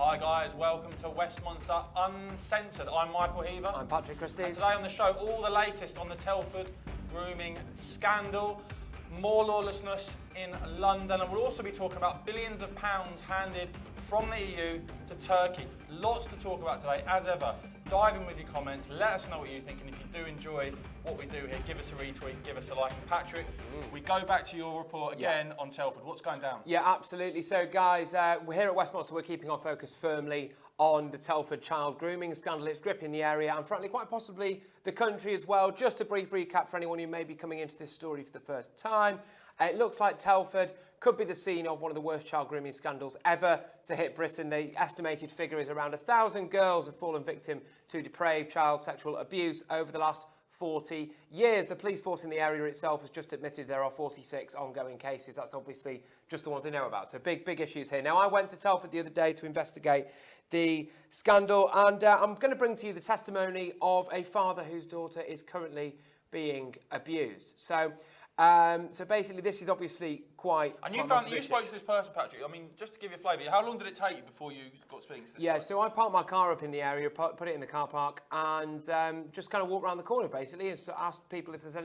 Hi guys, welcome to Westmonster Uncensored. I'm Michael Heaver. I'm Patrick Christie. And today on the show, all the latest on the Telford grooming scandal, more lawlessness in London, and we'll also be talking about billions of pounds handed from the EU to Turkey. Lots to talk about today, as ever. Dive in with your comments, let us know what you think, and if you do enjoy what we do here, give us a retweet, give us a like. And Patrick, we go back to your report again on Telford. What's going down? Yeah, absolutely. So guys, we're here at Westmonster, we're keeping our focus firmly on the Telford child grooming scandal. It's gripping the area and frankly quite possibly the country as well. Just a brief recap for anyone who may be coming into this story for the first time. It looks like Telford could be the scene of one of the worst child grooming scandals ever to hit Britain. The estimated figure is around 1,000 girls have fallen victim to depraved child sexual abuse over the last 40 years. The police force in the area itself has just admitted there are 46 ongoing cases. That's obviously just the ones they know about. So big issues here. Now, I went to Telford the other day to investigate the scandal, and I'm going to bring to you the testimony of a father whose daughter is currently being abused. So basically, this is obviously quite. And you found that you spoke to this person, Patrick. I mean, just to give you a flavour, how long did it take you before you got speaking to this guy? So I parked my car up in the area, put it in the car park, and just kind of walked around the corner basically, and asked people if there's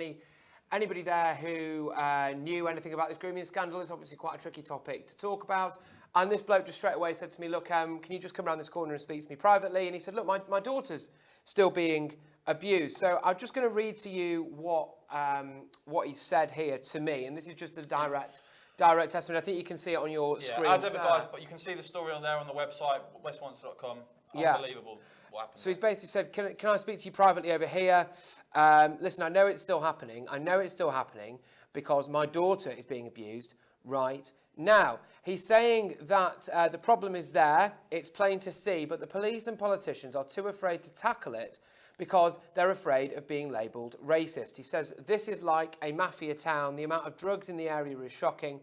anybody there who knew anything about this grooming scandal. It's obviously quite a tricky topic to talk about. And this bloke just straight away said to me, "Look, can you just come around this corner and speak to me privately?" And he said, "Look, my daughter's still being abused." So I'm just going to read to you what he said here to me, and this is just a direct testimony. I think you can see it on your screen. As ever, guys, but you can see the story on there on the website, westmonster.com. Unbelievable what happened. So he's basically said, can I speak to you privately over here? Listen, I know it's still happening. Because my daughter is being abused right now. He's saying that the problem is there, it's plain to see, but the police and politicians are too afraid to tackle it because they're afraid of being labelled racist. He says, this is like a mafia town. The amount of drugs in the area is shocking,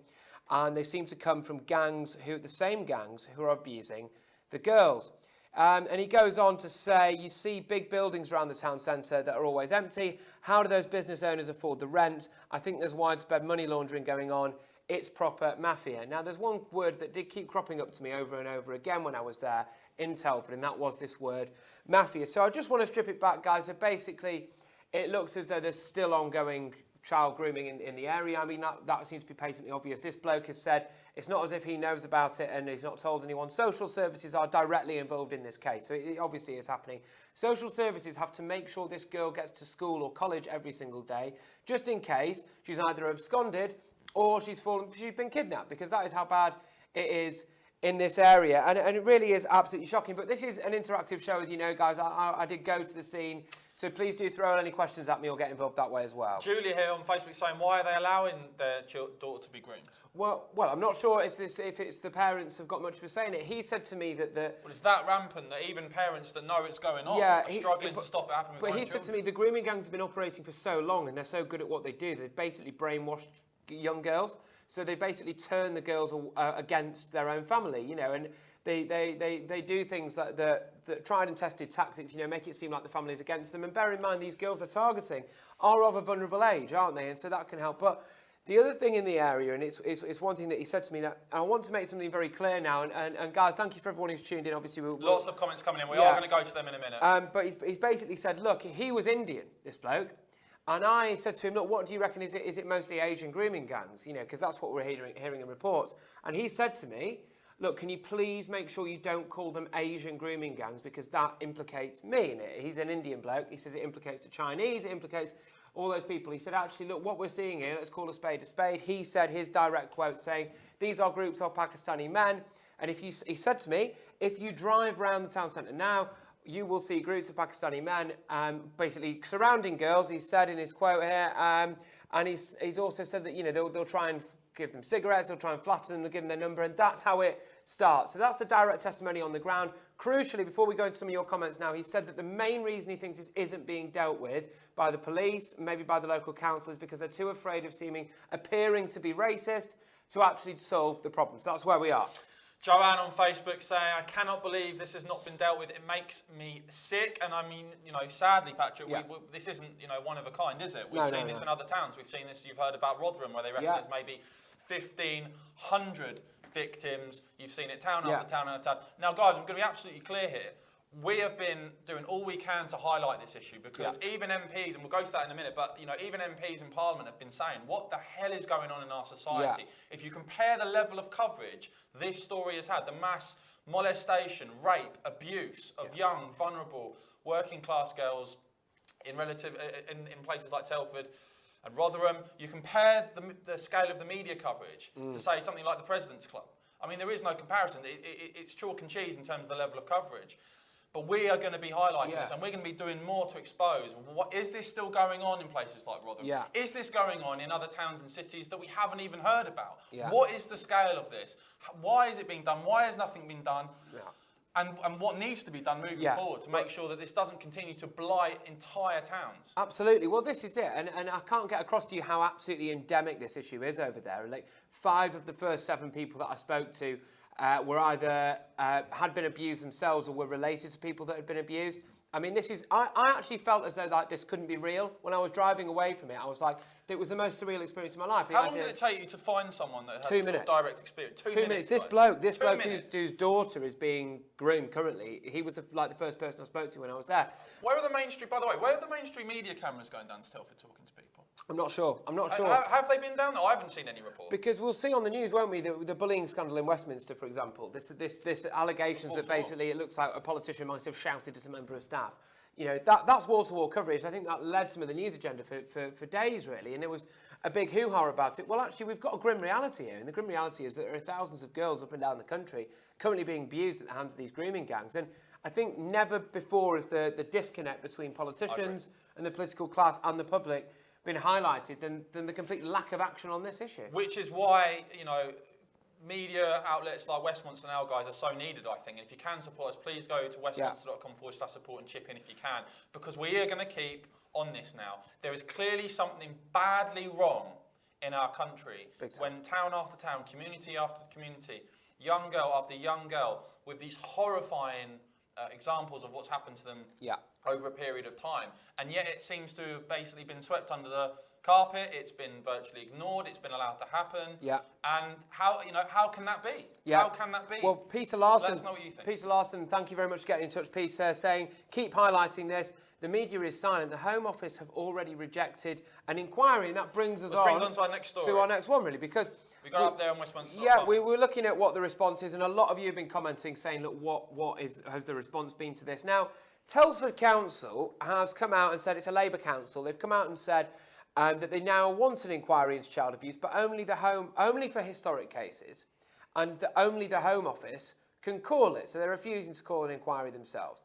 and they seem to come from the same gangs who are abusing the girls. And he goes on to say, you see big buildings around the town centre that are always empty. How do those business owners afford the rent? I think there's widespread money laundering going on. It's proper mafia. Now, there's one word that did keep cropping up to me over and over again when I was there in Telford, and that was this word, mafia. So I just want to strip it back, guys. So basically, it looks as though there's still ongoing child grooming in the area. I mean, that seems to be patently obvious. This bloke has said it's not as if he knows about it and he's not told anyone. Social services are directly involved in this case, so it obviously is happening. Social services have to make sure this girl gets to school or college every single day, just in case she's either absconded or she's been kidnapped, because that is how bad it is in this area, and it really is absolutely shocking. But this is an interactive show, as you know, guys. I did go to the scene, so please do throw any questions at me or get involved that way as well. Julia here on Facebook saying, why are they allowing their daughter to be groomed? Well, I'm not sure if it's the parents have got much of a say in it. He said to me that Well, it's that rampant that even parents that know it's going on are struggling to stop it happening with But he said to me, the grooming gangs have been operating for so long and they're so good at what they do, they've basically brainwashed young girls. So they basically turn the girls against their own family, you know, and they do things that tried and tested tactics, you know, make it seem like the family's against them. And bear in mind, these girls they're targeting are of a vulnerable age, aren't they? And so that can help. But the other thing in the area, and it's one thing that he said to me, that I want to make something very clear now, and guys, thank you for everyone who's tuned in. Obviously, lots of comments coming in. We are going to go to them in a minute. But he's basically said, look, he was Indian, this bloke. And I said to him, look, what do you reckon? Is it mostly Asian grooming gangs? You know, because that's what we're hearing in reports. And he said to me, look, can you please make sure you don't call them Asian grooming gangs, because that implicates me in it. He's an Indian bloke. He says it implicates the Chinese. It implicates all those people. He said, actually, look, what we're seeing here, let's call a spade a spade. He said his direct quote saying, these are groups of Pakistani men. And he said to me, if you drive around the town centre now, you will see groups of Pakistani men basically surrounding girls, he said in his quote here. And he's also said that, you know, they'll try and give them cigarettes, they'll try and flatter them, they'll give them their number, and that's how it starts. So that's the direct testimony on the ground. Crucially, before we go into some of your comments now, he said that the main reason he thinks this isn't being dealt with by the police, maybe by the local council, is because they're too afraid of appearing to be racist to actually solve the problem. So that's where we are. Joanne on Facebook saying, I cannot believe this has not been dealt with. It makes me sick. And I mean, you know, sadly, Patrick, this isn't, you know, one of a kind, is it? We've seen this in other towns. We've seen this, you've heard about Rotherham, where they reckon there's maybe 1,500 victims. You've seen it town after town after town. Now, guys, I'm going to be absolutely clear here. We have been doing all we can to highlight this issue because even MPs, and we'll go to that in a minute, but even MPs in Parliament have been saying, what the hell is going on in our society? If you compare the level of coverage this story has had, the mass molestation, rape, abuse of young, vulnerable, working class girls in places like Telford and Rotherham, you compare the scale of the media coverage to say something like the President's Club. I mean, there is no comparison. It's chalk and cheese in terms of the level of coverage. But we are going to be highlighting this, and we're going to be doing more to expose. What is this still going on in places like Rotherham? Yeah. Is this going on in other towns and cities that we haven't even heard about? Yeah. What is the scale of this? Why is it being done? Why has nothing been done? Yeah. And what needs to be done moving forward to make sure that this doesn't continue to blight entire towns? Absolutely. Well, this is it. And I can't get across to you how absolutely endemic this issue is over there. Like 5 of the first 7 people that I spoke to were either had been abused themselves or were related to people that had been abused. I mean, this is. I actually felt as though like this couldn't be real. When I was driving away from it, I was like, it was the most surreal experience of my life. How long did it take you to find someone that had this sort of direct experience? 2 minutes. This bloke whose daughter is being groomed currently, he was the first person I spoke to when I was there. Where are the mainstream? By the way, where are the mainstream media cameras going down to Telford talking to people? I'm not sure. Have they been down there? I haven't seen any reports. Because we'll see on the news, won't we, the bullying scandal in Westminster, for example. This allegations that basically it looks like a politician might have shouted at a member of staff. You know, that's wall-to-wall coverage. I think that led some of the news agenda for days, really. And there was a big hoo-ha about it. Well, actually, we've got a grim reality here. And the grim reality is that there are thousands of girls up and down the country currently being abused at the hands of these grooming gangs. And I think never before has the disconnect between politicians and the political class and the public been highlighted than the complete lack of action on this issue. Which is why, you know, media outlets like Westmonster Now, guys, are so needed, I think. And if you can support us, please go to westmonster.com/support and chip in if you can, because we are going to keep on this now. There is clearly something badly wrong in our country when town after town, community after community, young girl after young girl, with these horrifying examples of what's happened to them over a period of time. And yet it seems to have basically been swept under the carpet. It's been virtually ignored. It's been allowed to happen. Yeah. And how can that be? Yeah. How can that be? Well, Peter Larson. Let us know what you think. Peter Larson, thank you very much for getting in touch, Peter, saying, keep highlighting this. The media is silent. The Home Office have already rejected an inquiry, and that brings us on to our next story. To our next one, really, because we got up there on Westmonster. Yeah, we were looking at what the response is, and a lot of you have been commenting, saying, look, what has the response been to this? Now, Telford Council has come out and said, it's a Labour council, they've come out and said that they now want an inquiry into child abuse, but only for historic cases, and only the Home Office can call it. So they're refusing to call an inquiry themselves.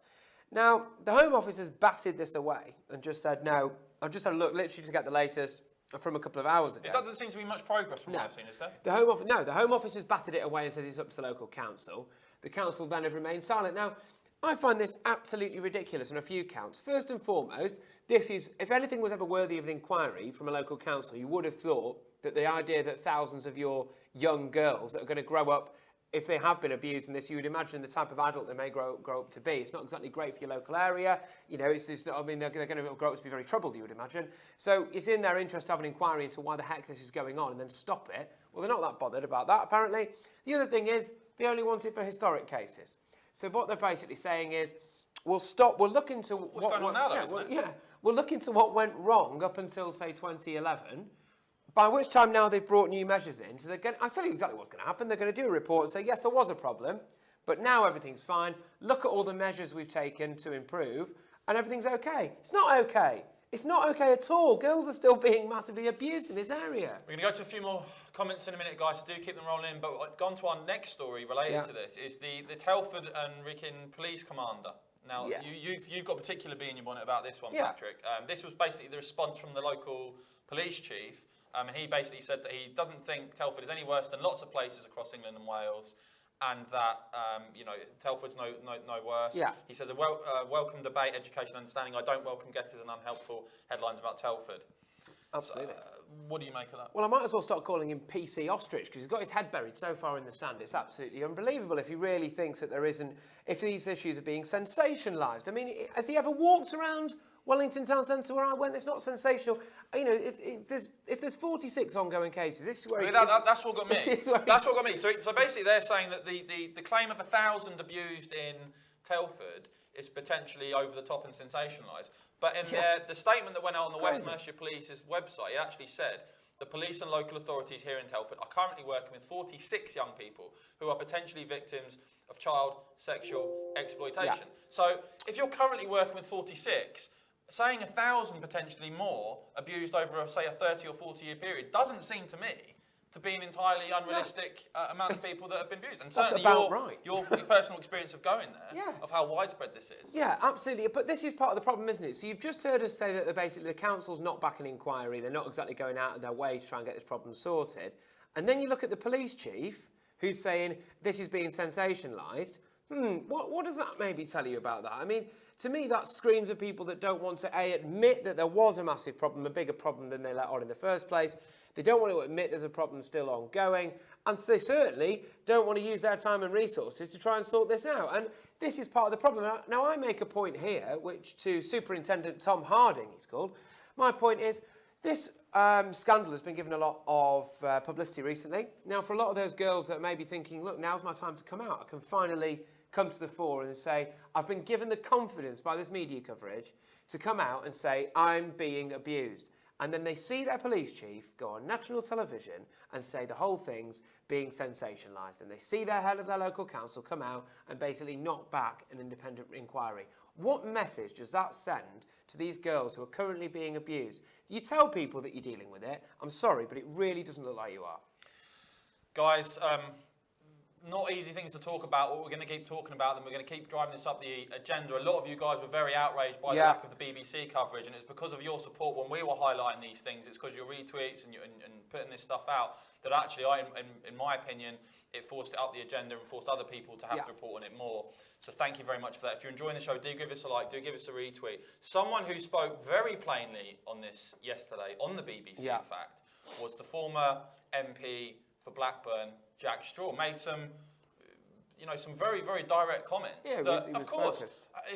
Now, the Home Office has batted this away and just said, no, I've just had a look literally to get the latest from a couple of hours ago. It doesn't seem to be much progress from what I've seen, is there? The Home Office has batted it away and says it's up to the local council. The council then have remained silent. Now, I find this absolutely ridiculous on a few counts. First and foremost, this is, if anything was ever worthy of an inquiry from a local council, you would have thought that the idea that thousands of your young girls that are going to grow up, if they have been abused in this, you would imagine the type of adult they may grow up to be. It's not exactly great for your local area. You know, they're going to grow up to be very troubled, you would imagine. So it's in their interest to have an inquiry into why the heck this is going on and then stop it. Well, they're not that bothered about that, apparently. The other thing is, they only want it for historic cases. So what they're basically saying is, we'll look into what's going on now, though, isn't it? Yeah, we'll look into what went wrong up until, say, 2011, by which time now they've brought new measures in. So I'll tell you exactly what's going to happen. They're going to do a report and say, yes, there was a problem, but now everything's fine. Look at all the measures we've taken to improve, and everything's okay. It's not okay. It's not okay at all. Girls are still being massively abused in this area. We're going to go to a few more comments in a minute, guys, so do keep them rolling in. But gone to our next story related to this is the Telford and Wrexham police commander. Now, you've got a particular bee in your bonnet about this one, Patrick. This was basically the response from the local police chief. And he basically said that he doesn't think Telford is any worse than lots of places across England and Wales, and that Telford's no worse. Yeah. He says, welcome debate, education, understanding. I don't welcome guesses and unhelpful headlines about Telford. Absolutely. So, what do you make of that? Well, I might as well start calling him PC Ostrich because he's got his head buried so far in the sand. It's absolutely unbelievable if he really thinks that there isn't, if these issues are being sensationalised. I mean, has he ever walked around Wellington Town Centre where I went? It's not sensational. You know, if there's 46 ongoing cases, this is where that's what got me. That's what got me. So basically they're saying that the claim of 1,000 abused in Telford is potentially over the top and sensationalised. But in the statement that went out on the Westmonster Police's website, it actually said the police and local authorities here in Telford are currently working with 46 young people who are potentially victims of child sexual exploitation. So if you're currently working with 46, saying 1,000 potentially more abused over, say, a 30 or 40 year period doesn't seem to me to be an entirely unrealistic amount of people that have been abused. And certainly your personal experience of going there, of how widespread this is. Yeah, absolutely. But this is part of the problem, isn't it? So you've just heard us say that basically the council's not backing inquiry. They're not exactly going out of their way to try and get this problem sorted. And then you look at the police chief who's saying this is being sensationalised. What does that maybe tell you about that? I mean, to me, that screams of people that don't want to, admit that there was a massive problem, a bigger problem than they let on in the first place. They don't want to admit there's a problem still ongoing. And they certainly don't want to use their time and resources to try and sort this out. And this is part of the problem. Now, I make a point here, which to Superintendent Tom Harding, he's called. My point is, this scandal has been given a lot of publicity recently. Now, for a lot of those girls that may be thinking, look, now's my time to come out. I can finally come to the fore and say, I've been given the confidence by this media coverage to come out and say, I'm being abused. And then they see their police chief go on national television and say the whole thing's being sensationalised. And they see their head of their local council come out and basically knock back an independent inquiry. What message does that send to these girls who are currently being abused? You tell people that you're dealing with it. I'm sorry, but it really doesn't look like you are. Guys, not easy things to talk about, but we're going to keep talking about them. We're going to keep driving this up the agenda. A lot of you guys were very outraged by the lack of the BBC coverage, and it's because of your support when we were highlighting these things. It's because your retweets and putting this stuff out that actually, in my opinion, it forced it up the agenda and forced other people to have to report on it more. So thank you very much for that. If you're enjoying the show, do give us a like, do give us a retweet. Someone who spoke very plainly on this yesterday, on the BBC in fact, was the former MP for Blackburn, Jack Straw. Made some very, very direct comments. Yeah, that, of course,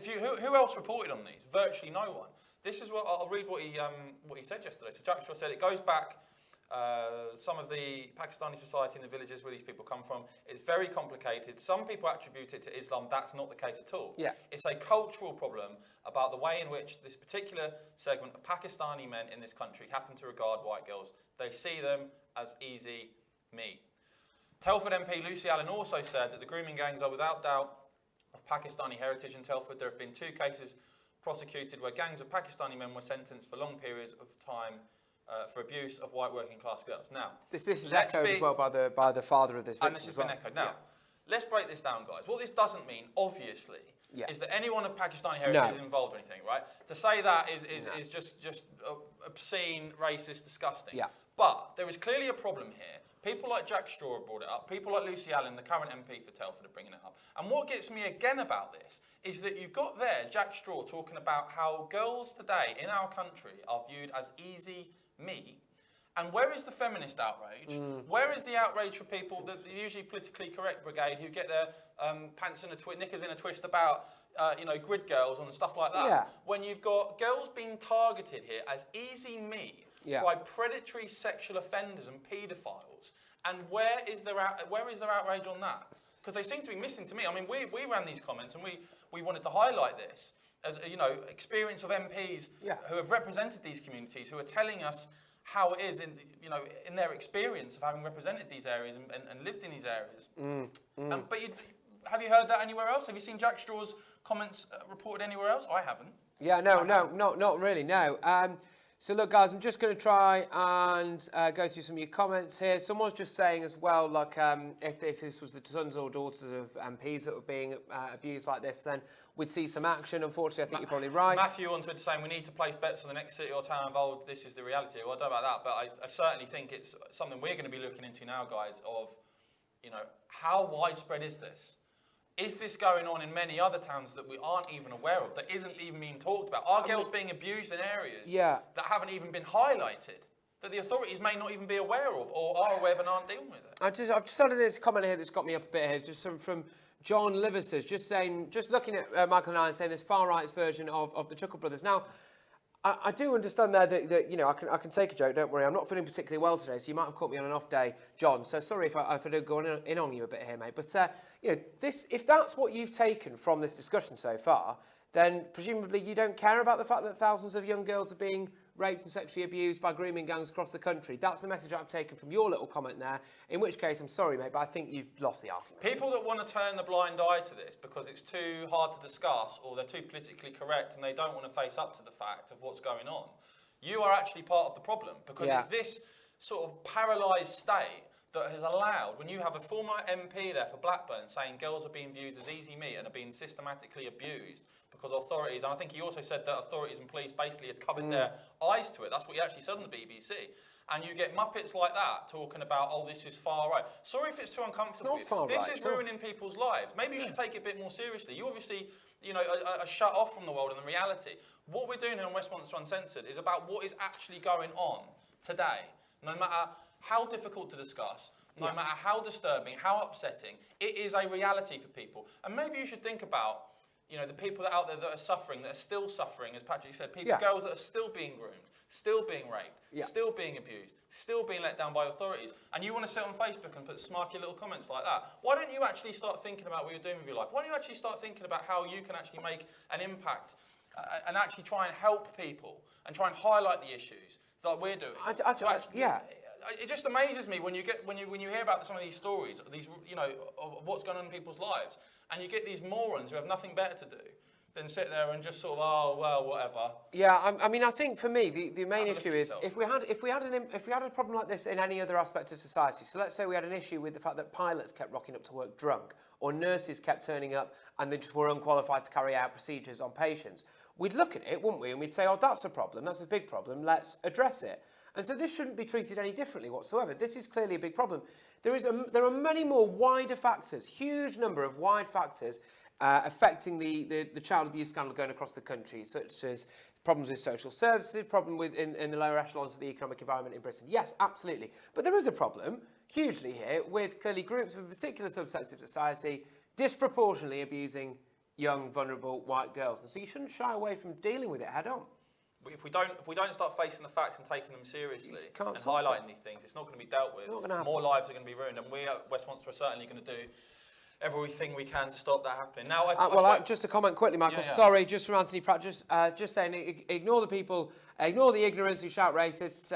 who else reported on these? Virtually no one. This is what I'll read what he said yesterday. So Jack Straw said it goes back. Some of the Pakistani society in the villages where these people come from, it's very complicated. Some people attribute it to Islam. That's not the case at all. Yeah. It's a cultural problem about the way in which this particular segment of Pakistani men in this country happen to regard white girls. They see them as easy meat. Telford MP Lucy Allen also said that the grooming gangs are without doubt of Pakistani heritage in Telford. There have been 2 cases prosecuted where gangs of Pakistani men were sentenced for long periods of time for abuse of white working class girls. Now, this is echoed as well by the father of this victim. And this has been echoed. Now, let's break this down, guys. What this doesn't mean, obviously, is that anyone of Pakistani heritage is involved or anything, right? To say that is just obscene, racist, disgusting. Yeah. But there is clearly a problem here. People like Jack Straw have brought it up. People like Lucy Allen, the current MP for Telford, are bringing it up. And what gets me again about this is that you've got there Jack Straw talking about how girls today in our country are viewed as easy meat. And where is the feminist outrage? Where is the outrage for people, the usually politically correct brigade, who get their pants in knickers in a twist about grid girls and stuff like that? Yeah. When you've got girls being targeted here as easy meat by predatory sexual offenders and paedophiles, and where is their outrage on that? Because they seem to be missing to me. I mean, we ran these comments and we wanted to highlight this as experience of MPs who have represented these communities, who are telling us how it is in their experience of having represented these areas and lived in these areas. But have you heard that anywhere else? Have you seen Jack Straw's comments reported anywhere else? I haven't. Yeah, not really, no. So look, guys, I'm just going to try and go through some of your comments here. Someone's just saying as well, like, if this was the sons or daughters of MPs that were being abused like this, then we'd see some action. Unfortunately, I think you're probably right. Matthew on Twitter saying we need to place bets on the next city or town involved. This is the reality. Well, I don't know about that, but I certainly think it's something we're going to be looking into now, guys, of, how widespread is this? is this going on in many other towns that we aren't even aware of, that isn't even being talked about? Are girls being abused in areas that haven't even been highlighted, that the authorities may not even be aware of, or are aware of and aren't dealing with it? I've just started this comment here that's got me up a bit here. It's just from John Livers, just looking at Michael and I and saying this far right's version of the Chuckle Brothers. Now, I do understand there that you know I can take a joke. Don't worry, I'm not feeling particularly well today, so you might have caught me on an off day, John. So sorry if I do go in on you a bit here, mate. But you know, if that's what you've taken from this discussion so far, then presumably you don't care about the fact that thousands of young girls are being raped and sexually abused by grooming gangs across the country. That's the message I've taken from your little comment there, in which case I'm sorry, mate, but I think you've lost the argument. People that want to turn the blind eye to this because it's too hard to discuss, or they're too politically correct and they don't want to face up to the fact of what's going on, you are actually part of the problem, because it's this sort of paralysed state that has allowed, when you have a former MP there for Blackburn saying girls are being viewed as easy meat and are being systematically abused because authorities, and I think he also said that authorities and police basically had covered their eyes to it. That's what he actually said on the BBC. And you get muppets like that talking about, oh, this is far right. Sorry if it's too uncomfortable. It's not far this right, is ruining people's lives. Maybe you should take it a bit more seriously. You obviously, you know, are shut off from the world and the reality. What we're doing here on Westmonster Uncensored is about what is actually going on today. No matter how difficult to discuss, no matter how disturbing, how upsetting, it is a reality for people. And maybe you should think about, you know, the people that out there that are suffering, that are still suffering, as Patrick said, girls that are still being groomed, still being raped, still being abused, still being let down by authorities. And you want to sit on Facebook and put smarky little comments like that. Why don't you actually start thinking about what you're doing with your life? Why don't you actually start thinking about how you can actually make an impact and actually try and help people and try and highlight the issues like we're doing? It just amazes me when you hear about some of these stories, these, you know, of what's going on in people's lives, and you get these morons who have nothing better to do than sit there and just sort of, oh well, whatever. Yeah, I mean, I think for me the main issue is if we had a problem like this in any other aspect of society. So let's say we had an issue with the fact that pilots kept rocking up to work drunk, or nurses kept turning up and they just were unqualified to carry out procedures on patients. We'd look at it, wouldn't we, and we'd say, oh, that's a problem, that's a big problem, let's address it. And so this shouldn't be treated any differently whatsoever. This is clearly a big problem. There are many more wider factors, huge number of wide factors affecting the child abuse scandal going across the country, such as problems with social services, problem with in the lower echelons of the economic environment in Britain. Yes, absolutely. But there is a problem, hugely here, with clearly groups of a particular subsect of society disproportionately abusing young, vulnerable white girls. And so you shouldn't shy away from dealing with it head on. If we don't start facing the facts and taking them seriously and highlighting these things, it's not going to be dealt with. More lives are going to be ruined, and we at Westmonster are certainly going to do everything we can to stop that happening. Now, just to comment quickly, Michael. Sorry, just from Anthony Pratt. Just saying, ignore the people, ignore the ignorance who shout racists.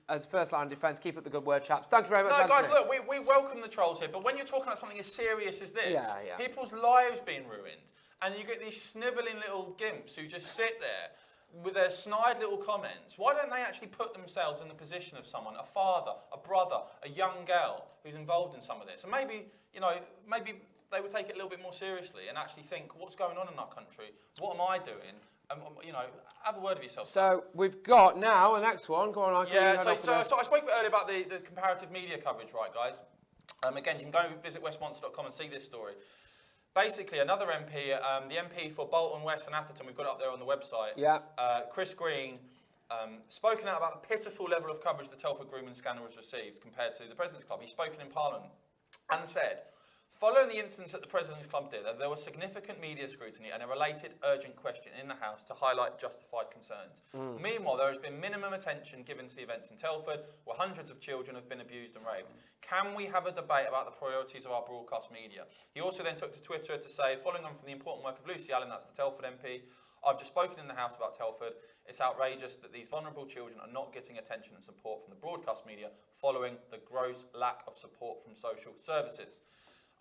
As first line of defence, keep up the good word, chaps. Thank you very much. No, guys, look, we welcome the trolls here, but when you're talking about something as serious as this, people's lives being ruined, and you get these snivelling little gimps who just sit there with their snide little comments, why don't they actually put themselves in the position of someone, a father, a brother, a young girl who's involved in some of this? And maybe they would take it a little bit more seriously and actually think, what's going on in our country? What am I doing? You know, have a word of yourself. So we've got now the next one. Go on, so I spoke a bit earlier about the comparative media coverage, right, guys? Again, you can go visit westmonster.com and see this story. Basically, another MP, the MP for Bolton West and Atherton, we've got it up there on the website. Chris Green, spoken out about the pitiful level of coverage the Telford grooming scandal has received compared to the President's Club. He's spoken in Parliament and said, following the incidents at the President's Club dinner, there was significant media scrutiny and a related urgent question in the House to highlight justified concerns. Meanwhile, there has been minimum attention given to the events in Telford, where hundreds of children have been abused and raped. Can we have a debate about the priorities of our broadcast media? He also then took to Twitter to say, following on from the important work of Lucy Allen, that's the Telford MP, I've just spoken in the House about Telford. It's outrageous that these vulnerable children are not getting attention and support from the broadcast media following the gross lack of support from social services.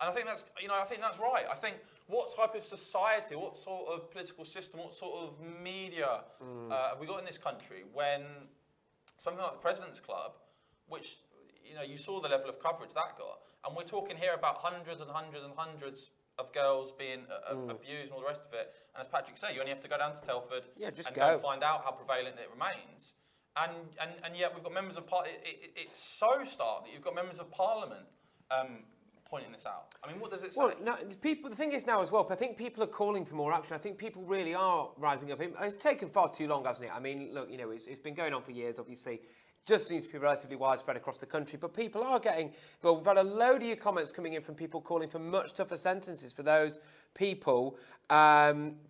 And I think that's right. I think what type of society, what sort of political system, what sort of media have we got in this country when something like the President's Club, which, you know, you saw the level of coverage that got, and we're talking here about hundreds and hundreds and hundreds of girls being abused and all the rest of it. And as Patrick said, you only have to go down to Telford and go find out how prevalent it remains. And yet we've got members of Parliament. It's so stark that you've got members of Parliament pointing this out? I mean, what does it say? Well, no, the thing is now as well, I think people are calling for more action. I think people really are rising up. It's taken far too long, hasn't it? I mean, look, it's been going on for years, obviously. Just seems to be relatively widespread across the country, but people are getting, well, we've had a load of your comments coming in from people calling for much tougher sentences for those people,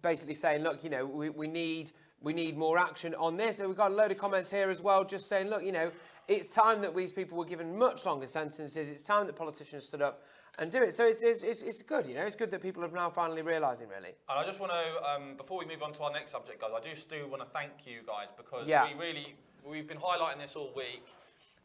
basically saying, look, we need more action on this. And we've got a load of comments here as well, just saying, look, it's time that these people were given much longer sentences. It's time that politicians stood up and do it. So it's good, it's good that people are now finally realising, really. And I just want to, before we move on to our next subject, guys, I just do want to thank you guys, because we've been highlighting this all week,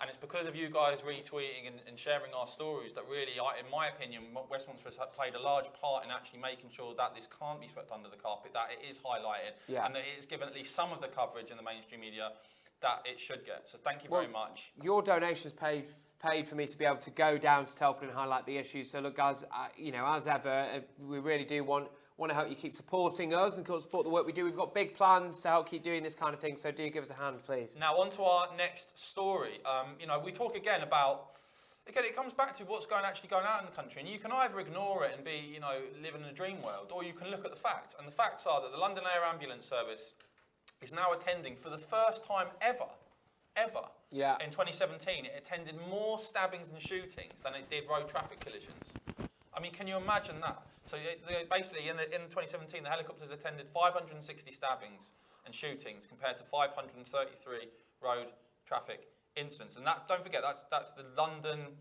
and it's because of you guys retweeting and sharing our stories that really, in my opinion, Westmonster has played a large part in actually making sure that this can't be swept under the carpet, that it is highlighted, and that it is given at least some of the coverage in the mainstream media that it should get. So thank you very much. Your donations paid for me to be able to go down to Telford and highlight the issues. So look, guys, as ever, we really do want to help you keep supporting us and support the work we do. We've got big plans to help keep doing this kind of thing, so do give us a hand, please. Now, on to our next story. We talk again about, it comes back to what's actually going out in the country, and you can either ignore it and be, living in a dream world, or you can look at the facts. And the facts are that the London Air Ambulance Service is now attending, for the first time ever, in 2017, it attended more stabbings and shootings than it did road traffic collisions. I mean, can you imagine that? So basically, in 2017, the helicopters attended 560 stabbings and shootings compared to 533 road traffic incidents. And that, don't forget, that's the London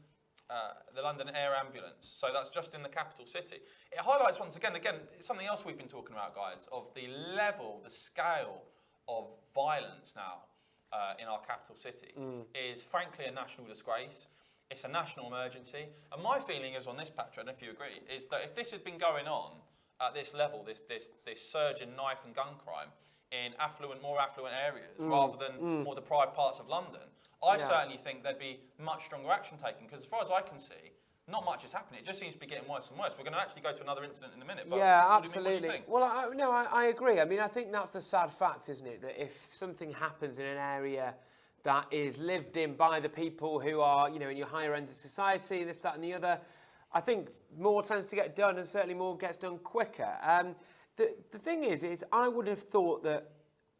Air Ambulance. So that's just in the capital city. It highlights once again, it's something else we've been talking about, guys, of the level, the scale of violence now in our capital city is frankly a national disgrace. It's a national emergency. And my feeling is on this, Patrick, and if you agree, is that if this had been going on at this level, this surge in knife and gun crime in more affluent areas rather than more deprived parts of London, I certainly think there'd be much stronger action taken, because as far as I can see, not much is happening. It just seems to be getting worse and worse. We're going to actually go to another incident in a minute. But absolutely. What do you think? Well, I agree. I mean, I think that's the sad fact, isn't it? That if something happens in an area that is lived in by the people who are, in your higher end of society, this, that and the other, I think more tends to get done, and certainly more gets done quicker. The thing is I would have thought that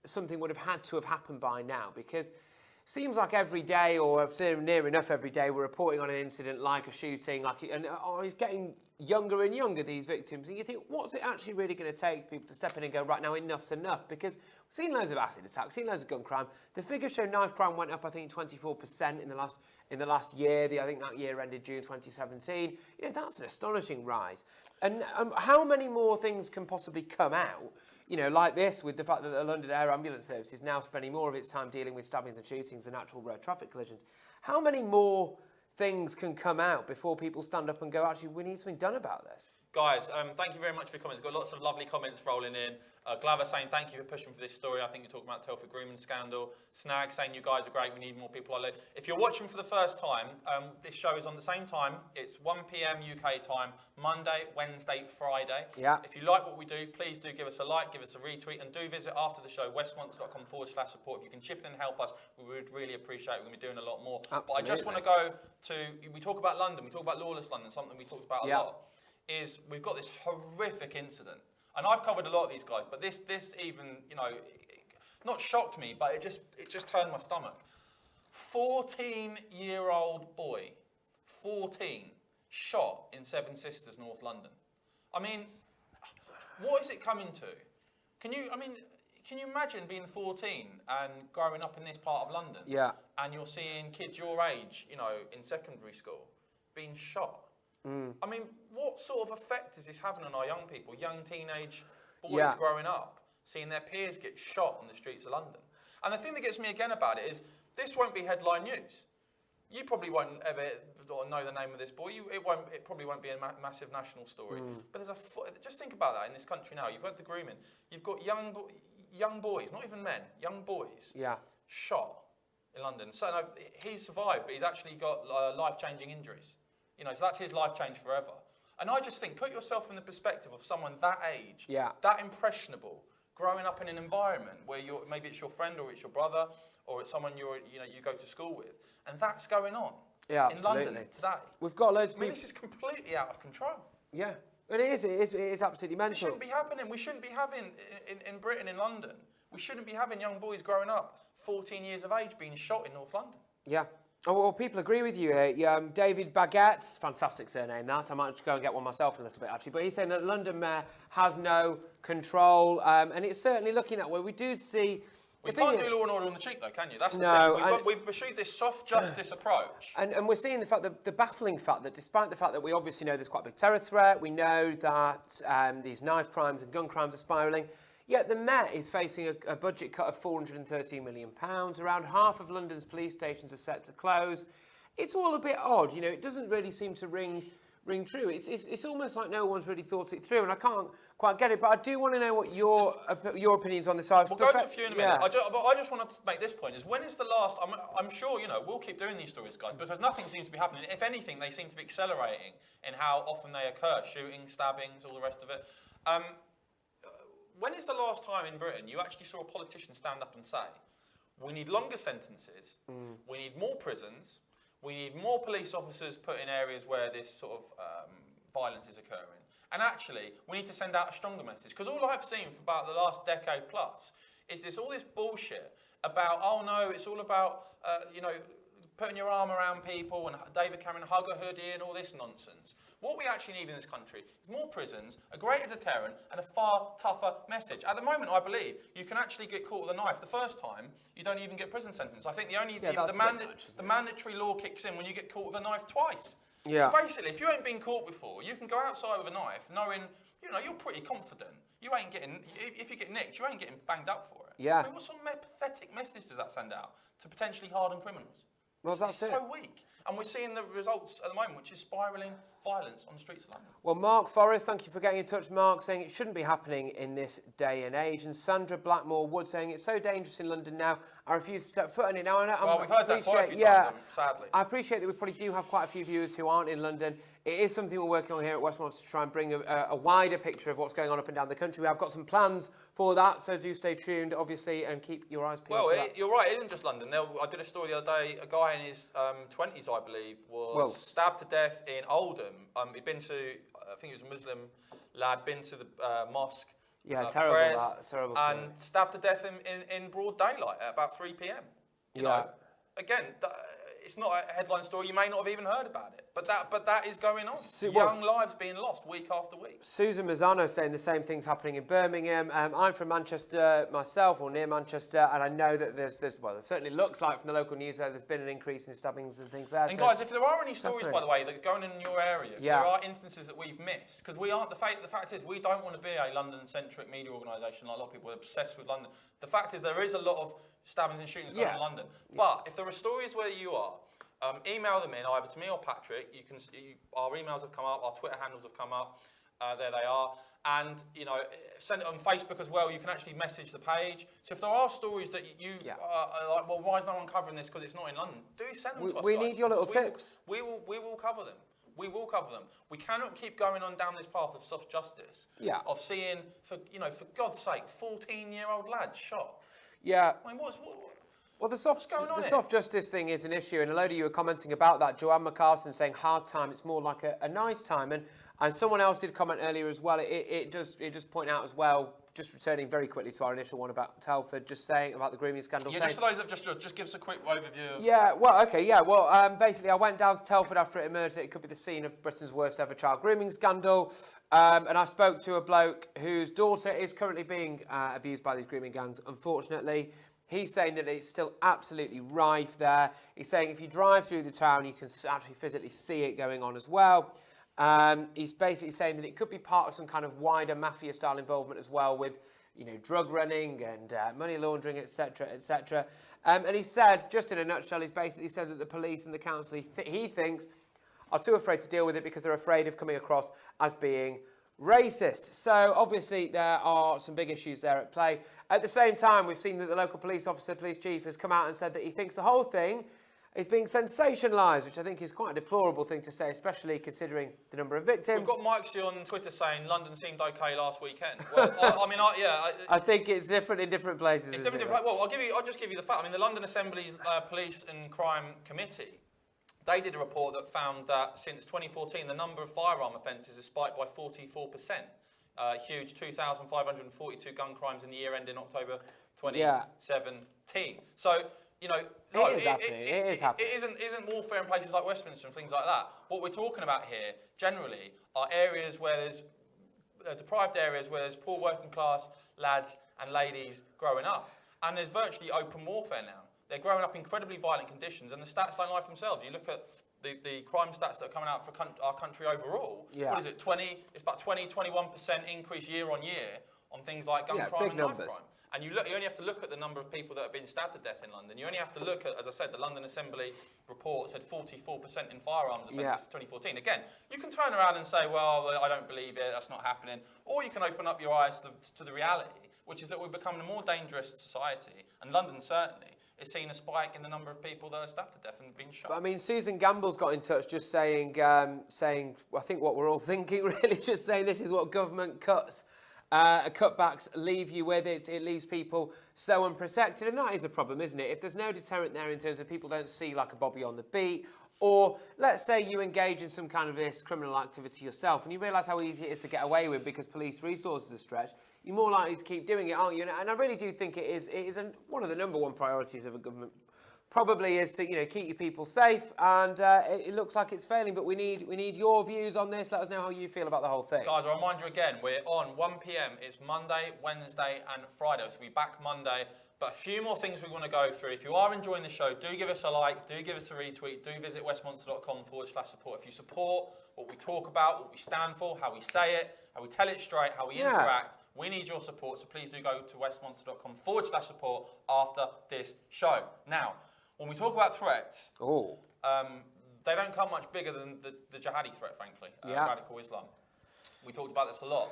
something would have had to have happened by now, because it seems like every day, or near enough every day, we're reporting on an incident like a shooting, and it's getting younger and younger, these victims, and you think, what's it actually really going to take for people to step in and go, right, now enough's enough? Because we've seen loads of acid attacks, seen loads of gun crime. The figures show knife crime went up, I think, 24% in the last year. I think that year ended June 2017. That's an astonishing rise. And how many more things can possibly come out, like this, with the fact that the London Air Ambulance Service is now spending more of its time dealing with stabbings and shootings than actual road traffic collisions? How many more things can come out before people stand up and go, actually, we need something done about this? Guys, thank you very much for your comments. We've got lots of lovely comments rolling in. Glover saying thank you for pushing for this story. I think you're talking about Telford Grooming scandal. Snag saying you guys are great. We need more people like that. If you're watching for the first time, this show is on the same time. It's 1 p.m. UK time, Monday, Wednesday, Friday. Yeah. If you like what we do, please do give us a like, give us a retweet, and do visit after the show, westmonster.com/support. If you can chip in and help us, we would really appreciate it. We're going to be doing a lot more. Absolutely. But I just want to go to, we talk about London, we talk about lawless London, something we talked about a lot. Is we've got this horrific incident, and I've covered a lot of these guys, but this even, not shocked me, but it just turned my stomach. 14-year-old boy, 14, shot in Seven Sisters, North London. I mean, what is it coming to? Can you imagine being 14 and growing up in this part of London? Yeah. And you're seeing kids your age, in secondary school, being shot. I mean, what sort of effect is this having on our young people, young teenage boys growing up, seeing their peers get shot on the streets of London? And the thing that gets me again about it is this won't be headline news. You probably won't ever know the name of this boy. It probably won't be a massive national story. But just think about that in this country now. You've had the grooming. You've got young boys, not even men, young boys, shot in London. So no, he's survived, but he's actually got life-changing injuries. So that's his life changed forever. And I just think, put yourself in the perspective of someone that age, that impressionable, growing up in an environment where maybe it's your friend or it's your brother or it's someone you go to school with, and that's going on. Yeah, in London today. We've got loads of I mean, people. this is completely out of control. Yeah, and it is absolutely mental. This shouldn't be happening. We shouldn't be having, in Britain, in London, we shouldn't be having young boys growing up, 14 years of age, being shot in North London. Yeah. Oh, well, people agree with you here. David Baguette, fantastic surname that. I might go and get one myself in a little bit, actually. But he's saying that the London Mayor has no control, and it's certainly looking that way. We do see... We can't do law and order on the cheek, though, can you? That's the thing. We've pursued this soft justice approach. And we're seeing the fact that the baffling fact that despite the fact that we obviously know there's quite a big terror threat, we know that these knife crimes and gun crimes are spiralling, yet the Met is facing a budget cut of £413 million. Around half of London's police stations are set to close. It's all a bit odd, you know, it doesn't really seem to ring true. It's almost like no one's really thought it through, and I can't quite get it. But I do want to know what your opinions on this are. We'll go to a few in a minute. But I just want to make this point: is when is the last? I'm sure we'll keep doing these stories, guys, because nothing seems to be happening. If anything, they seem to be accelerating in how often they occur: shootings, stabbings, all the rest of it. When is the last time in Britain you actually saw a politician stand up and say, "We need longer sentences. We need more prisons. We need more police officers put in areas where this sort of violence is occurring. And actually, we need to send out a stronger message." Because all I've seen for about the last decade plus is all this bullshit about, oh no, it's all about, putting your arm around people and David Cameron hug a hoodie and all this nonsense. What we actually need in this country is more prisons, a greater deterrent, and a far tougher message. At the moment, I believe, you can actually get caught with a knife. The first time, you don't even get prison sentence. I think the mandatory law kicks in when you get caught with a knife twice. Yeah. So basically, if you ain't been caught before, you can go outside with a knife knowing, you're pretty confident. You ain't getting, if you get nicked, you ain't getting banged up for it. Yeah. I mean, what sort of pathetic message does that send out to potentially harden criminals? Well, it's so weak. And we're seeing the results at the moment, which is spiralling violence on the streets of London. Well, Mark Forrest, thank you for getting in touch, Mark, saying it shouldn't be happening in this day and age. And Sandra Blackmore Wood saying it's so dangerous in London now, I refuse to step foot in it. Now, we've heard that quite a few times, sadly. I appreciate that we probably do have quite a few viewers who aren't in London. It is something we're working on here at Westmonster to try and bring a wider picture of what's going on up and down the country. We have got some plans for that, so do stay tuned, obviously, and keep your eyes peeled. Well, you're right, it isn't just London. I did a story the other day, a guy in his 20s, I believe, was stabbed to death in Oldham. He'd been to, I think he was a Muslim lad, been to the mosque for terrible prayers, terrible and stabbed to death in broad daylight at about 3 p.m. You know, again, it's not a headline story. You may not have even heard about it, but that is going on. Young lives being lost week after week. Susan Mazzano saying the same thing's happening in Birmingham. I'm from Manchester myself, or near Manchester, and I know that there's it certainly looks like from the local news there's been an increase in stabbings and things there. And guys, if there are any stories, by the way, that are going in your area, if there are instances that we've missed, because we aren't, the fact is we don't want to be a London-centric media organisation like a lot of people are obsessed with London. The fact is there is a lot of stabbings and shootings going on in London. But if there are stories where you are, email them in either to me or Patrick. Our emails have come up, our Twitter handles have come up. There they are. And, send it on Facebook as well. You can actually message the page. So if there are stories that you are like, well, why is no one covering this because it's not in London? Do send them to us, We need your little tips. We will cover them. We will cover them. We cannot keep going on down this path of soft justice. Yeah. Of seeing, for God's sake, 14-year-old lads shot. Yeah. I mean, well, the soft justice thing is an issue, and a load of you are commenting about that. Joanne McCarson saying hard time, it's more like a nice time. And someone else did comment earlier as well. It does point out as well, just returning very quickly to our initial one about Telford, just saying about the grooming scandal. Yeah, just for those that just give us a quick overview of... Yeah, well, okay, yeah. Well, basically, I went down to Telford after it emerged that it could be the scene of Britain's worst ever child grooming scandal. And I spoke to a bloke whose daughter is currently being abused by these grooming gangs, unfortunately. He's saying that it's still absolutely rife there. He's saying if you drive through the town, you can actually physically see it going on as well. He's basically saying that it could be part of some kind of wider mafia-style involvement as well with, drug running and money laundering, etc., etc. And he said, just in a nutshell, he's basically said that the police and the council, he thinks, are too afraid to deal with it because they're afraid of coming across as being racist. So obviously there are some big issues there at play. At the same time, we've seen that the local police officer, police chief, has come out and said that he thinks the whole thing is being sensationalised, which I think is quite a deplorable thing to say, especially considering the number of victims. We've got Mikesy on Twitter saying London seemed okay last weekend. Well, I think it's different in different places. It's different. Well, I'll just give you the fact. I mean, the London Assembly Police and Crime Committee They did a report that found that since 2014, the number of firearm offences has spiked by 44%. Huge 2,542 gun crimes in the year ending October 2017. So, you know, it is happening. It isn't warfare in places like Westminster and things like that. What we're talking about here, generally, are areas where there's deprived areas where there's poor working class lads and ladies growing up. And there's virtually open warfare now. They're growing up in incredibly violent conditions, and the stats don't lie for themselves. You look at the crime stats that are coming out for our country overall. Yeah. What is it? It's about 21% increase year on year on things like gun crime and knife crime. And you only have to look at the number of people that have been stabbed to death in London. You only have to look at, as I said, the London Assembly report said 44% in firearms offences in 2014. Again, you can turn around and say, well, I don't believe it, that's not happening. Or you can open up your eyes to the reality, which is that we're becoming a more dangerous society, and London certainly is seeing a spike in the number of people that are stabbed to death and being shot. But, I mean, Susan Gamble's got in touch just saying, I think what we're all thinking really, just saying this is what government cutbacks leave you with. It leaves people so unprotected, and that is a problem, isn't it? If there's no deterrent there in terms of people don't see like a Bobby on the beat, or let's say you engage in some kind of this criminal activity yourself and you realise how easy it is to get away with because police resources are stretched, you're more likely to keep doing it, aren't you? And I really do think it is one of the number one priorities of a government probably is to keep your people safe, and it looks like it's failing. But we need your views on this. Let us know how you feel about the whole thing. Guys, I'll remind you again, we're on 1 p.m. It's Monday, Wednesday and Friday, so we'll be back Monday. But a few more things we want to go through. If you are enjoying the show, do give us a like, do give us a retweet, do visit westmonster.com/support. If you support what we talk about, what we stand for, how we say it, how we tell it straight, how we interact, we need your support. So please do go to westmonster.com/support after this show. Now, when we talk about threats, they don't come much bigger than the jihadi threat, frankly, radical Islam. We talked about this a lot.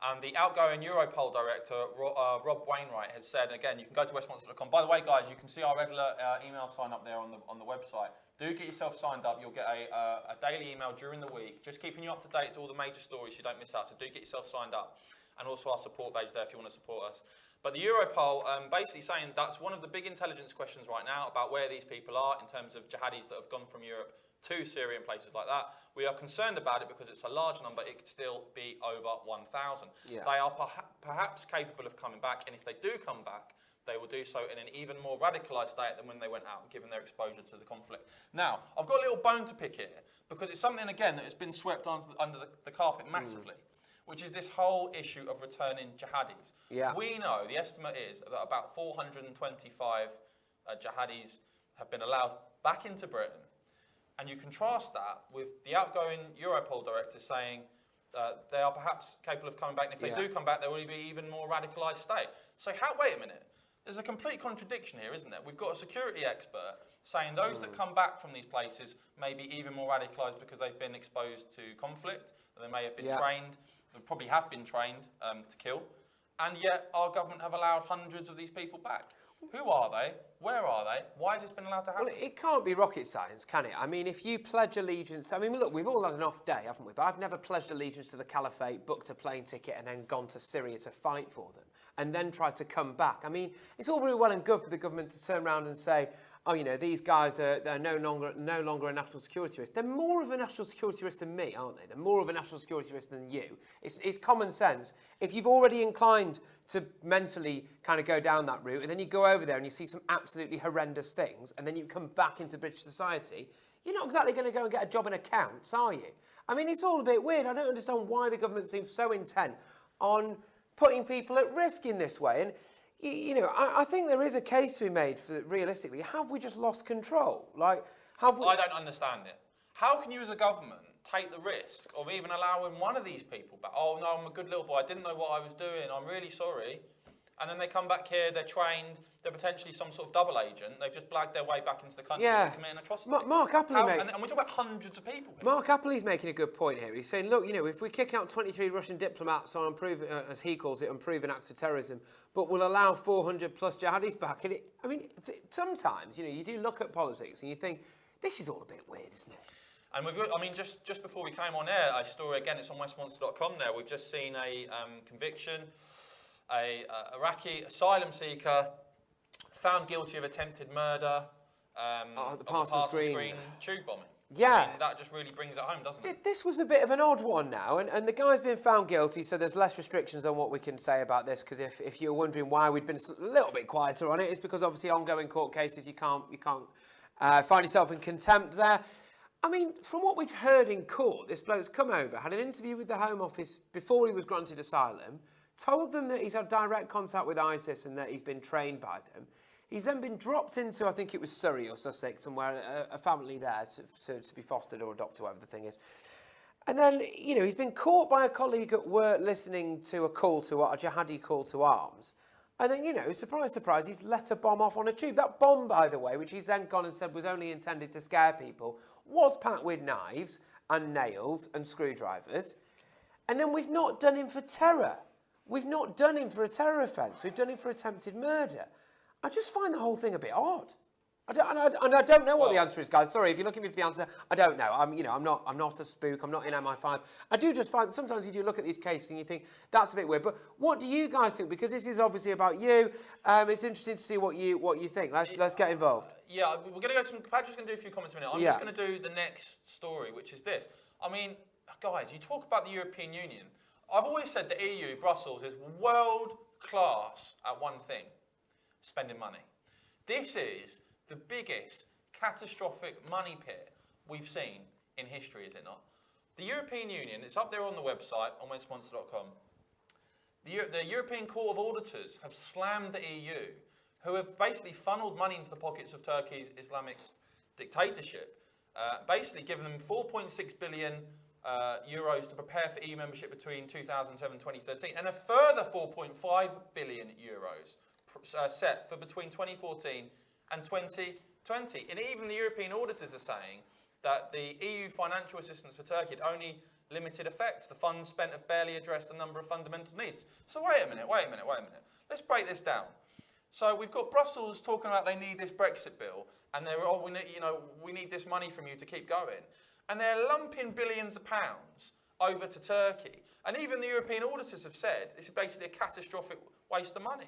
And the outgoing Europol director, Rob Wainwright, has said, again, you can go to westmonster.com. By the way, guys, you can see our regular email sign up there on the website. Do get yourself signed up. You'll get a daily email during the week, just keeping you up to date to all the major stories you don't miss out. So do get yourself signed up. And also our support page there if you want to support us. But the Europol basically saying that's one of the big intelligence questions right now about where these people are in terms of jihadis that have gone from Europe to Syria and places like that. We are concerned about it because it's a large number. It could still be over 1,000. Yeah. They are perhaps capable of coming back, and if they do come back, they will do so in an even more radicalised state than when they went out, given their exposure to the conflict. Now, I've got a little bone to pick here, because it's something, again, that has been swept under the carpet massively, which is this whole issue of returning jihadis. Yeah. We know, the estimate is that about 425 jihadis have been allowed back into Britain. And you contrast that with the outgoing Europol director saying they are perhaps capable of coming back. And if they do come back, there will be even more radicalised state. So wait a minute. There's a complete contradiction here, isn't there? We've got a security expert saying those that come back from these places may be even more radicalised because they've been exposed to conflict, and they may have been trained, they probably have been trained to kill. And yet our government have allowed hundreds of these people back. Who are they? Where are they? Why has this been allowed to happen? Well, it can't be rocket science, can it? I mean, if you pledge allegiance... I mean, look, we've all had an off day, haven't we? But I've never pledged allegiance to the caliphate, booked a plane ticket and then gone to Syria to fight for them and then tried to come back. I mean, it's all very well and good for the government to turn around and say, oh, these guys they're no longer a national security risk. They're more of a national security risk than me, aren't they? They're more of a national security risk than you. It's common sense. If you've already inclined to mentally kind of go down that route, and then you go over there and you see some absolutely horrendous things, and then you come back into British society, you're not exactly going to go and get a job in accounts, are you? I mean, it's all a bit weird. I don't understand why the government seems so intent on putting people at risk in this way. And, I think there is a case to be made for, realistically, have we just lost control? Have we... I don't understand it. How can you as a government take the risk of even allowing one of these people back? Oh, no, I'm a good little boy. I didn't know what I was doing. I'm really sorry. And then they come back here, they're trained, they're potentially some sort of double agent. They've just blagged their way back into the country to commit an atrocity. Mark Appley... And we're talking about hundreds of people here. Mark Appley's making a good point here. He's saying, look, if we kick out 23 Russian diplomats on, as he calls it, unproven acts of terrorism, but we'll allow 400 plus jihadis back. And sometimes, you do look at politics and you think, this is all a bit weird, isn't it? And just before we came on air, a story, again, it's on westmonster.com there. We've just seen a conviction. A Iraqi asylum seeker found guilty of attempted murder of the Parsons Green tube bombing. Yeah. I mean, that just really brings it home, doesn't it? This was a bit of an odd one now, and the guy's been found guilty, so there's less restrictions on what we can say about this, because if you're wondering why we'd been a little bit quieter on it, it's because obviously ongoing court cases, you can't find yourself in contempt there. I mean, from what we've heard in court, this bloke's come over, had an interview with the Home Office before he was granted asylum, told them that he's had direct contact with ISIS and that he's been trained by them. He's then been dropped into, I think it was Surrey or Sussex, somewhere, a family there to be fostered or adopted, whatever the thing is. And then, he's been caught by a colleague at work listening to a jihadi call to arms. And then, surprise, surprise, he's let a bomb off on a tube. That bomb, by the way, which he's then gone and said was only intended to scare people, was packed with knives and nails and screwdrivers. And then we've not done him for terror. We've not done him for a terror offence. We've done him for attempted murder. I just find the whole thing a bit odd. I don't know what the answer is, guys. Sorry, if you're looking for the answer, I don't know. I'm not a spook. I'm not in MI5. I do just find sometimes you do look at these cases and you think that's a bit weird. But what do you guys think? Because this is obviously about you. It's interesting to see what you think. Let's get involved. Yeah, we're going to go to Patrick's going to do a few comments in a minute. I'm just going to do the next story, which is this. I mean, guys, you talk about the European Union. I've always said the EU, Brussels, is world class at one thing: spending money. This is the biggest catastrophic money pit we've seen in history, is it not? The European Union, it's up there on the website, on Westmonster.com. The European Court of Auditors have slammed the EU, who have basically funneled money into the pockets of Turkey's Islamic dictatorship, basically given them 4.6 billion euros to prepare for EU membership between 2007 and 2013, and a further 4.5 billion euros set for between 2014 and 2020. And even the European auditors are saying that the EU financial assistance for Turkey had only limited effects. The funds spent have barely addressed a number of fundamental needs. So wait a minute. Let's break this down. So we've got Brussels talking about they need this Brexit bill, and they're we need this money from you to keep going, and they're lumping billions of pounds over to Turkey. And even the European auditors have said this is basically a catastrophic waste of money.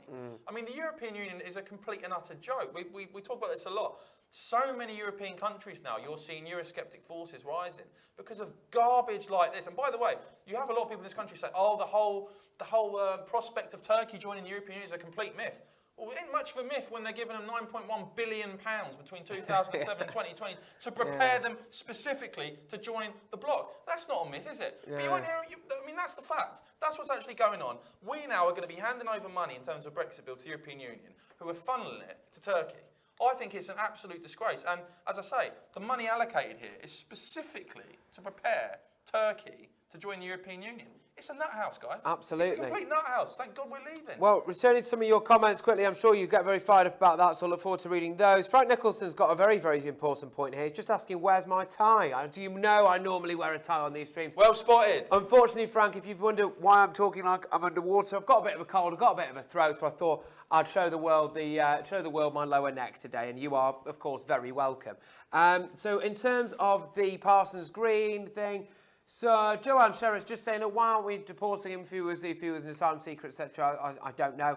I mean, the European Union is a complete and utter joke. We talk about this a lot. So many European countries now, you're seeing Eurosceptic forces rising because of garbage like this. And by the way, you have a lot of people in this country say, oh, the whole prospect of Turkey joining the European Union is a complete myth. Well, it ain't much of a myth when they're giving them £9.1 billion between 2007 and 2020 to prepare them specifically to join the bloc. That's not a myth, is it? Yeah. But you won't hear, I mean, that's the fact. That's what's actually going on. We now are going to be handing over money in terms of Brexit bill to the European Union, who are funneling it to Turkey. I think it's an absolute disgrace. And as I say, the money allocated here is specifically to prepare Turkey to join the European Union. It's a nut house, guys. Absolutely. It's a complete nut house. Thank God we're leaving. Well, returning to some of your comments quickly, I'm sure you get very fired up about that, so I look forward to reading those. Frank Nicholson's got a very, very important point here. He's just asking, where's my tie? Do you know I normally wear a tie on these streams? Well spotted. Unfortunately, Frank, if you've wondered why I'm talking like I'm underwater, I've got a bit of a cold, I've got a bit of a throat, so I thought I'd show the world my lower neck today, and you are, of course, very welcome. So in terms of the Parsons Green thing, so Joanne Sherritt's just saying, why aren't we deporting him if he was an asylum seeker, etc. I don't know.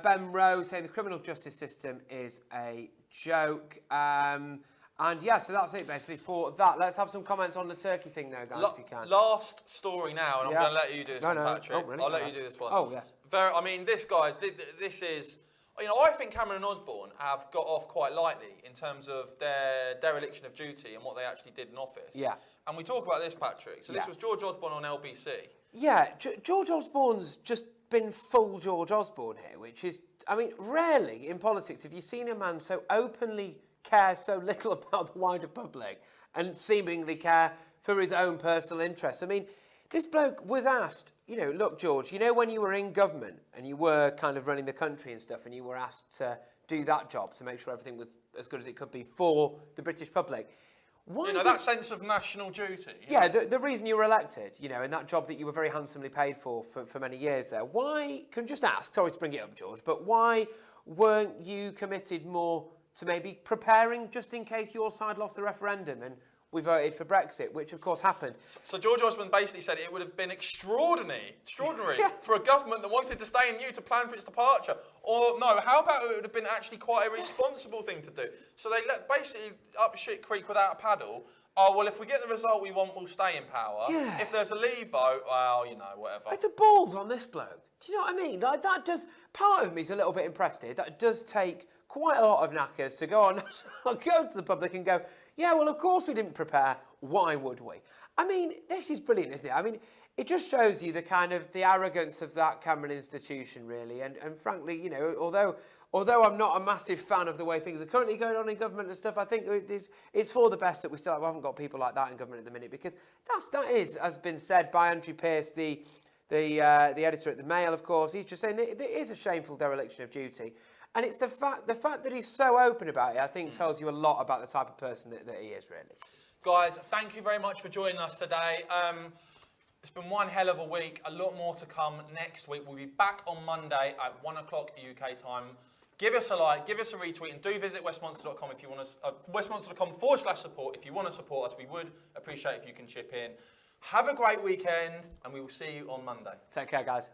Ben Rowe saying the criminal justice system is a joke. And yeah, so that's it basically for that. Let's have some comments on the Turkey thing now, guys, if you can. Last story now, and I'm going to let you do this one, Patrick. Oh, really? I'll let you do this one. Oh, yes. I mean, this, guys, this is... I think Cameron and Osborne have got off quite lightly in terms of their dereliction of duty and what they actually did in office. Yeah. And we talk about this, Patrick. So this was George Osborne on LBC. Yeah, George Osborne's just been full George Osborne here, which is, I mean, rarely in politics have you seen a man so openly care so little about the wider public and seemingly care for his own personal interests. I mean, this bloke was asked, look, George, when you were in government and you were kind of running the country and stuff and you were asked to do that job to make sure everything was as good as it could be for the British public. Why that sense of national duty. Yeah, the reason you were elected, in that job that you were very handsomely paid for many years there. Why, can just ask, sorry to bring it up, George, but why weren't you committed more to maybe preparing just in case your side lost the referendum and we voted for Brexit, which of course happened. So George Osborne basically said it would have been extraordinary for a government that wanted to stay in the EU to plan for its departure. Or no, how about it would have been actually quite a responsible thing to do? So they let basically up shit creek without a paddle. Oh, well, if we get the result we want, we'll stay in power. Yeah. If there's a leave vote, well, you know, whatever. Like the balls on this bloke. Do you know what I mean? Like that does, part of me is a little bit impressed here. That does take quite a lot of knackers to go on, go to the public and go, yeah, well, of course we didn't prepare. Why would we? I mean, this is brilliant, isn't it? I mean, it just shows you the arrogance of that Cameron institution, really. And frankly, you know, although I'm not a massive fan of the way things are currently going on in government and stuff, I think it's for the best that we still haven't got people like that in government at the minute, because that is, has been said by Andrew Pearce, the editor at the Mail, of course. He's just saying that it is a shameful dereliction of duty. And it's the fact that he's so open about it, I think, tells you a lot about the type of person that he is, really. Guys, thank you very much for joining us today. It's been one hell of a week. A lot more to come next week. We'll be back on Monday at 1 o'clock UK time. Give us a like, give us a retweet, and do visit westmonster.com if you want to, westmonster.com/support if you want to support us. We would appreciate if you can chip in. Have a great weekend, and we will see you on Monday. Take care, guys.